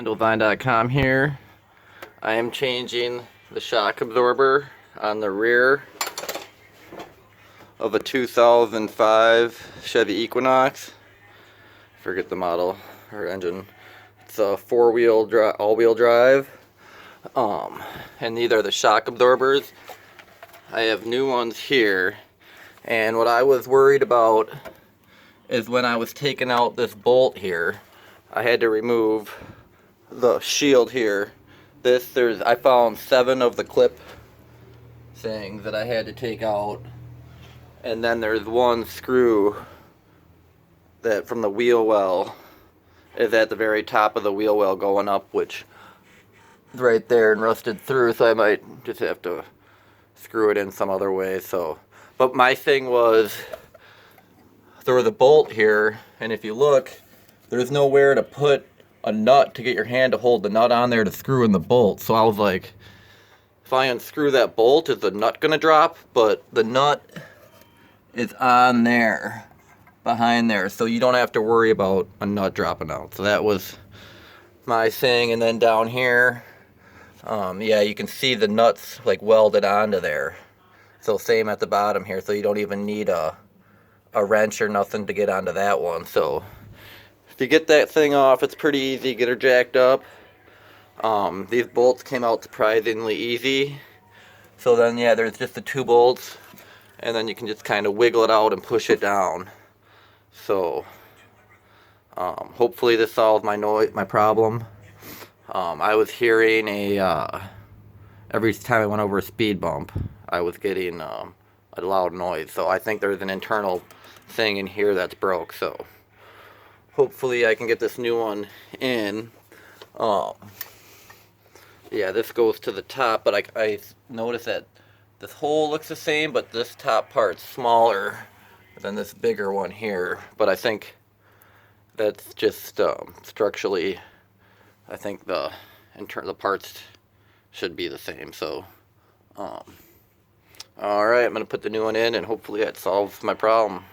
Vine.com here. I am changing the shock absorber on the rear of a 2005 Chevy Equinox. Forget the model or engine. It's a all-wheel drive. And these are the shock absorbers. I have new ones here. And what I was worried about is when I was taking out this bolt here, I had to remove the shield here. I found 7 of the clip things that I had to take out, and then there's one screw that from the wheel well is at the very top of the wheel well going up, which is right there and rusted through, so I might just have to screw it in some other way. But my thing was, there was a bolt here, and if you look, there's nowhere to put a nut to get your hand to hold the nut on there to screw in the bolt. So I was like, if I unscrew that bolt, is the nut gonna drop? But the nut is on there, behind there, so you don't have to worry about a nut dropping out. So that was my thing. And then down here, yeah, you can see the nuts like welded onto there. So same at the bottom here, so you don't even need a wrench or nothing to get onto that one. So if you get that thing off, it's pretty easy. Get her jacked up. These bolts came out surprisingly easy. So then, yeah, there's just the 2 bolts, and then you can just kind of wiggle it out and push it down. So hopefully this solves my problem. I was hearing every time I went over a speed bump, I was getting a loud noise. So I think there's an internal thing in here that's broke. So hopefully I can get this new one in. Yeah, this goes to the top, but I noticed that this hole looks the same, but this top part's smaller than this bigger one here. But I think that's just structurally, I think the parts should be the same. So alright, I'm going to put the new one in, and hopefully that solves my problem.